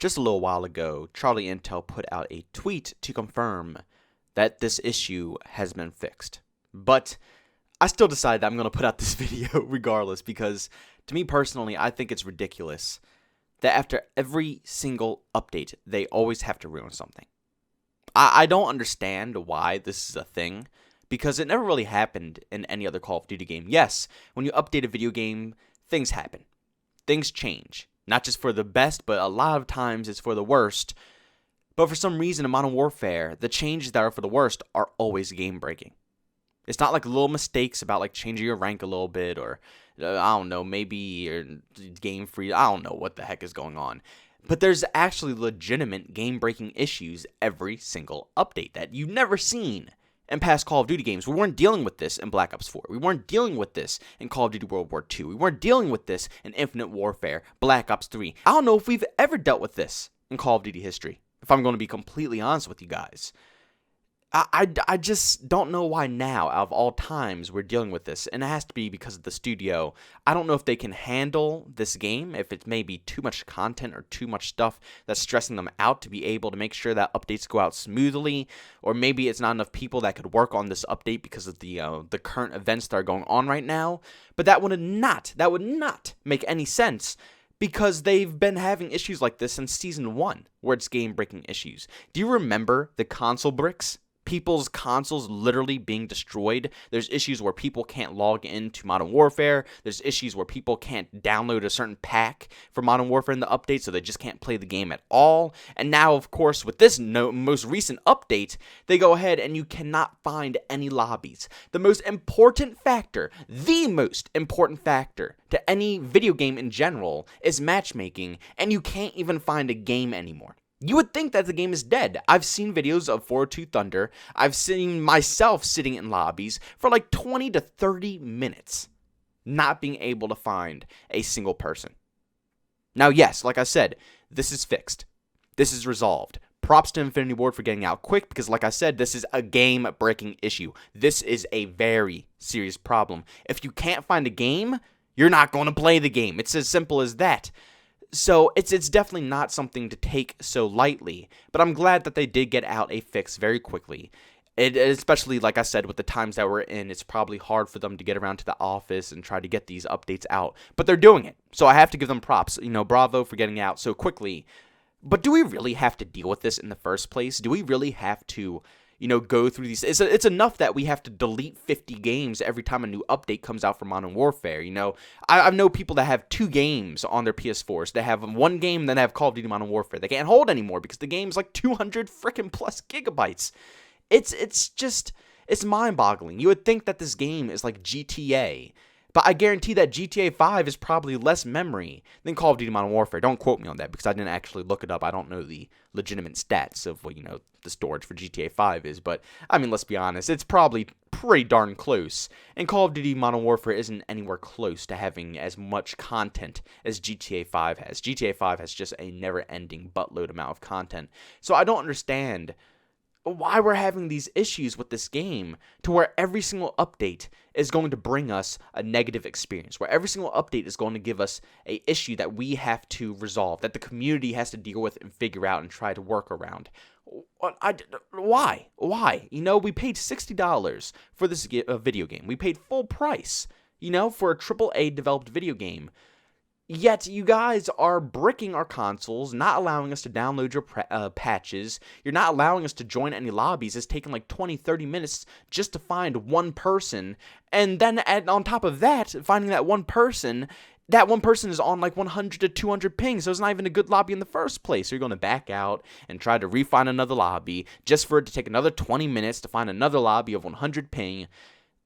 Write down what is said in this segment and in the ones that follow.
Just a little while ago, Charlie Intel put out a tweet to confirm that this issue has been fixed. But I still decided that I'm going to put out this video regardless because, to me personally, I think it's ridiculous that after every single update, they always have to ruin something. I don't understand why this is a thing, because it never really happened in any other Call of Duty game. Yes, when you update a video game, things happen. Things change. Not just for the best, but a lot of times it's for the worst. But for some reason in Modern Warfare, the changes that are for the worst are always game-breaking. It's not like little mistakes about like changing your rank a little bit, or I don't know, maybe your game free. I don't know what the heck is going on. But there's actually legitimate game-breaking issues every single update that you've never seen in past Call of Duty games. We weren't dealing with this in Black Ops 4. We weren't dealing with this in Call of Duty World War II. We weren't dealing with this in Infinite Warfare, Black Ops 3. I don't know if we've ever dealt with this in Call of Duty history, if I'm going to be completely honest with you guys. I just don't know why now, out of all times, we're dealing with this. And it has to be because of the studio. I don't know if they can handle this game, if it's maybe too much content or too much stuff that's stressing them out to be able to make sure that updates go out smoothly. Or maybe it's not enough people that could work on this update because of the current events that are going on right now. But that would not make any sense, because they've been having issues like this since Season 1, where it's game-breaking issues. Do you remember the console bricks? People's consoles literally being destroyed. There's issues where people can't log into Modern Warfare. There's issues where people can't download a certain pack for Modern Warfare in the update, so they just can't play the game at all. And now, of course, with this most recent update, they go ahead and you cannot find any lobbies. The most important factor to any video game in general is matchmaking, and you can't even find a game anymore. You would think that the game is dead. I've seen videos of 4-2 Thunder. I've seen myself sitting in lobbies for like 20 to 30 minutes, not being able to find a single person. Now, yes, like I said, this is fixed. This is resolved. Props to Infinity Ward for getting out quick, because like I said, this is a game-breaking issue. This is a very serious problem. If you can't find a game, you're not going to play the game. It's as simple as that. So it's definitely not something to take so lightly, but I'm glad that they did get out a fix very quickly. Especially, like I said, with the times that we're in, it's probably hard for them to get around to the office and try to get these updates out. But they're doing it, so I have to give them props. Bravo for getting out so quickly. But do we really have to deal with this in the first place? Do we really have to go through these? It's enough that we have to delete 50 games every time a new update comes out for Modern Warfare. I know people that have 2 games on their PS4s. They have one game, then they have Call of Duty Modern Warfare. They can't hold anymore because the game's like 200 freaking plus gigabytes. It's mind-boggling. You would think that this game is like GTA, but I guarantee that GTA 5 is probably less memory than Call of Duty Modern Warfare. Don't quote me on that because I didn't actually look it up. I don't know the legitimate stats of what, the storage for GTA 5 is. But, I mean, let's be honest. It's probably pretty darn close. And Call of Duty Modern Warfare isn't anywhere close to having as much content as GTA 5 has. GTA 5 has just a never-ending buttload amount of content. So I don't understand why we're having these issues with this game to where every single update is going to bring us a negative experience, where every single update is going to give us a issue that we have to resolve, that the community has to deal with and figure out and try to work around. Why? We paid $60 for this video game. We paid full price, for a AAA developed video game. Yet, you guys are bricking our consoles, not allowing us to download your patches. You're not allowing us to join any lobbies. It's taken like 20, 30 minutes just to find one person. And then on top of that, finding that one person is on like 100 to 200 ping, so it's not even a good lobby in the first place. So you're going to back out and try to refine another lobby just for it to take another 20 minutes to find another lobby of 100 ping.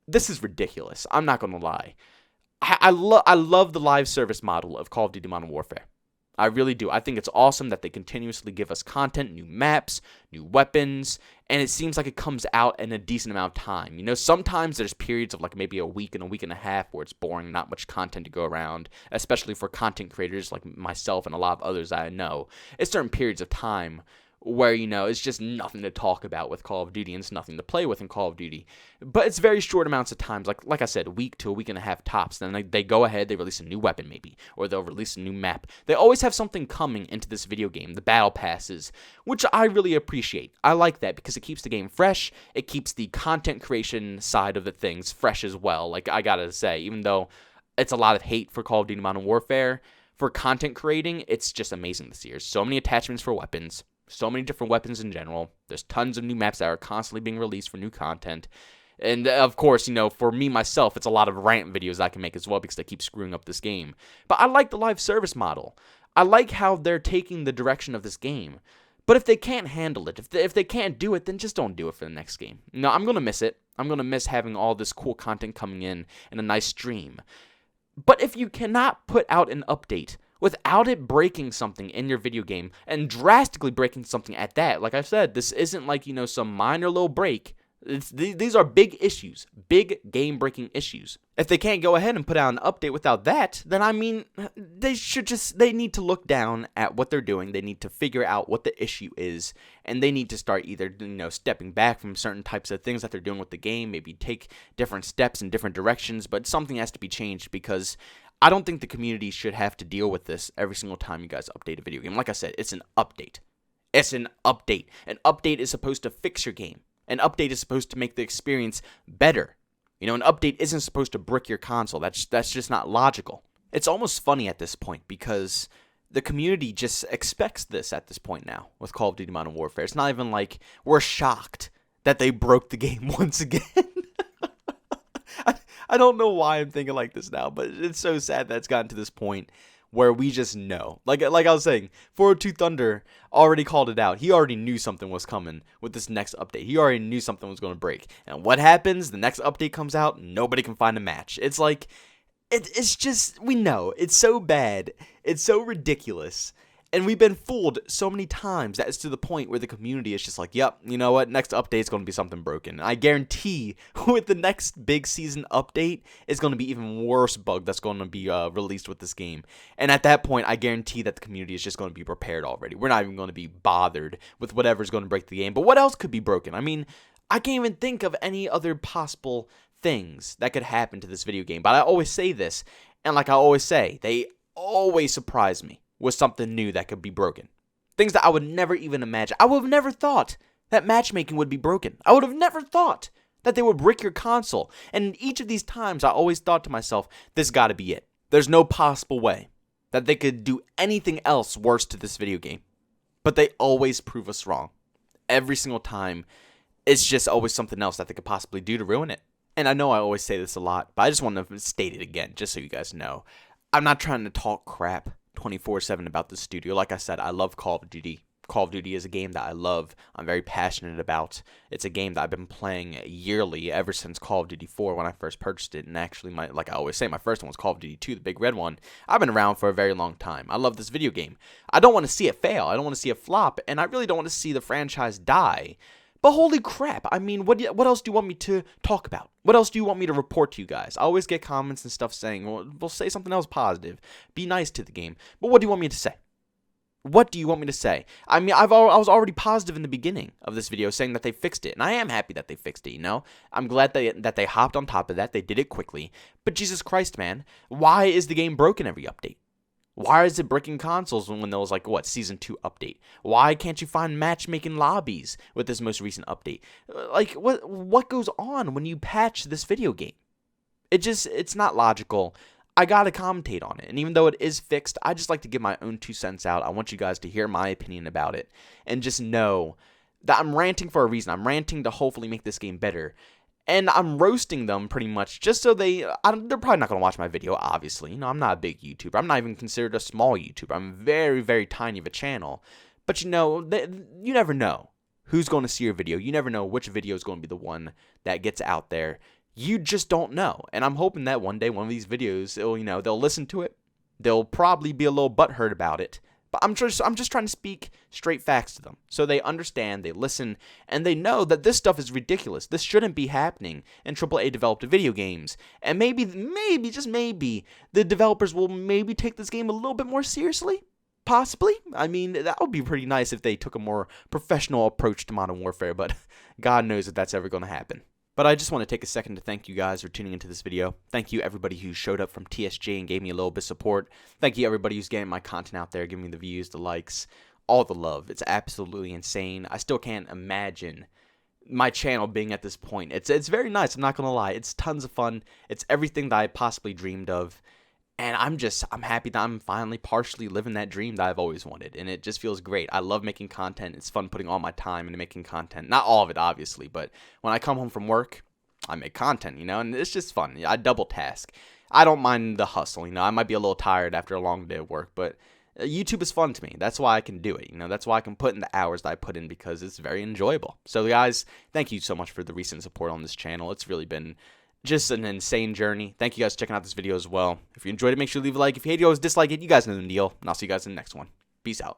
This is ridiculous. I'm not going to lie. I love the live service model of Call of Duty Modern Warfare. I really do. I think it's awesome that they continuously give us content, new maps, new weapons, and it seems like it comes out in a decent amount of time. Sometimes there's periods of like maybe a week and a half where it's boring, not much content to go around, especially for content creators like myself and a lot of others that I know. It's certain periods of time where, it's just nothing to talk about with Call of Duty and it's nothing to play with in Call of Duty. But it's very short amounts of times, like I said, a week to a week and a half tops. Then they go ahead, they release a new weapon maybe, or they'll release a new map. They always have something coming into this video game, the battle passes, which I really appreciate. I like that because it keeps the game fresh, it keeps the content creation side of the things fresh as well. Like, I gotta say, even though it's a lot of hate for Call of Duty Modern Warfare, for content creating, it's just amazing this year. So many attachments for weapons, so many different weapons in general. There's tons of new maps that are constantly being released for new content. And of course, for me myself, it's a lot of rant videos I can make as well because they keep screwing up this game. But I like the live service model. I like how they're taking the direction of this game. But if they can't handle it, if they can't do it, then just don't do it for the next game. No, I'm going to miss it. I'm going to miss having all this cool content coming in a nice stream. But if you cannot put out an update without it breaking something in your video game, and drastically breaking something at that, like I said, this isn't like, some minor little break. These are big issues, big game-breaking issues. If they can't go ahead and put out an update without that, then they need to look down at what they're doing. They need to figure out what the issue is, and they need to start either, stepping back from certain types of things that they're doing with the game, maybe take different steps in different directions, but something has to be changed because I don't think the community should have to deal with this every single time you guys update a video game. Like I said, it's an update. It's an update. An update is supposed to fix your game. An update is supposed to make the experience better. An update isn't supposed to brick your console. That's just not logical. It's almost funny at this point because the community just expects this at this point now with Call of Duty Modern Warfare. It's not even like we're shocked that they broke the game once again. I don't know why I'm thinking like this now, but it's so sad that it's gotten to this point where we just know. Like I was saying, 402 Thunder already called it out. He already knew something was coming with this next update. He already knew something was going to break. And what happens? The next update comes out, nobody can find a match. It's like, it's just, we know. It's so bad. It's so ridiculous. And we've been fooled so many times that it's to the point where the community is just like, yep, you know what, next update is going to be something broken. And I guarantee with the next big season update, it's going to be even worse bug that's going to be released with this game. And at that point, I guarantee that the community is just going to be prepared already. We're not even going to be bothered with whatever's going to break the game. But what else could be broken? I mean, I can't even think of any other possible things that could happen to this video game. But I always say this, and like I always say, they always surprise me with something new that could be broken. Things that I would never even imagine. I would have never thought that matchmaking would be broken. I would have never thought that they would brick your console. And each of these times, I always thought to myself, this got to be it. There's no possible way that they could do anything else worse to this video game. But they always prove us wrong. Every single time, it's just always something else that they could possibly do to ruin it. And I know I always say this a lot, but I just want to state it again, just so you guys know. I'm not trying to talk crap 24/7 about the studio. Like I said, I love Call of Duty. Call of Duty is a game that I love. I'm very passionate about. It's a game that I've been playing yearly ever since Call of Duty 4 when I first purchased it. And actually, like I always say, my first one was Call of Duty 2, the big red one. I've been around for a very long time. I love this video game. I don't want to see it fail. I don't want to see it flop. And I really don't want to see the franchise die. But holy crap, I mean, what else do you want me to talk about? What else do you want me to report to you guys? I always get comments and stuff saying, well, we'll say something else positive. Be nice to the game. But what do you want me to say? What do you want me to say? I mean, I was already positive in the beginning of this video saying that they fixed it. And I am happy that they fixed it, you know? I'm glad that they hopped on top of that. They did it quickly. But Jesus Christ, man, why is the game broken every update? Why is it breaking consoles when there was, like, what, Season 2 update? Why can't you find matchmaking lobbies with this most recent update? Like, what goes on when you patch this video game? It's not logical. I gotta commentate on it. And even though it is fixed, I just like to give my own 2 cents out. I want you guys to hear my opinion about it. And just know that I'm ranting for a reason. I'm ranting to hopefully make this game better. And I'm roasting them pretty much just so they're probably not going to watch my video, obviously. You know, I'm not a big YouTuber. I'm not even considered a small YouTuber. I'm very, very tiny of a channel. But, you know, you never know who's going to see your video. You never know which video is going to be the one that gets out there. You just don't know. And I'm hoping that one day, one of these videos, they'll listen to it. They'll probably be a little butthurt about it. But I'm just trying to speak straight facts to them so they understand, they listen, and they know that this stuff is ridiculous. This shouldn't be happening in AAA developed video games. And maybe, just maybe, the developers will maybe take this game a little bit more seriously. Possibly. I mean, that would be pretty nice if they took a more professional approach to Modern Warfare, but God knows if that's ever going to happen. But I just want to take a second to thank you guys for tuning into this video. Thank you everybody who showed up from TSG and gave me a little bit of support. Thank you everybody who's getting my content out there, giving me the views, the likes, all the love. It's absolutely insane. I still can't imagine my channel being at this point. It's very nice, I'm not going to lie. It's tons of fun. It's everything that I possibly dreamed of. And I'm happy that I'm finally partially living that dream that I've always wanted. And it just feels great. I love making content. It's fun putting all my time into making content. Not all of it, obviously. But when I come home from work, I make content, and it's just fun. I double task. I don't mind the hustle, I might be a little tired after a long day of work. But YouTube is fun to me. That's why I can do it. That's why I can put in the hours that I put in, because it's very enjoyable. So guys, thank you so much for the recent support on this channel. It's really been just an insane journey. Thank you guys for checking out this video as well. If you enjoyed it, make sure to leave a like. If you hate it, always dislike it. You guys know the deal. And I'll see you guys in the next one. Peace out.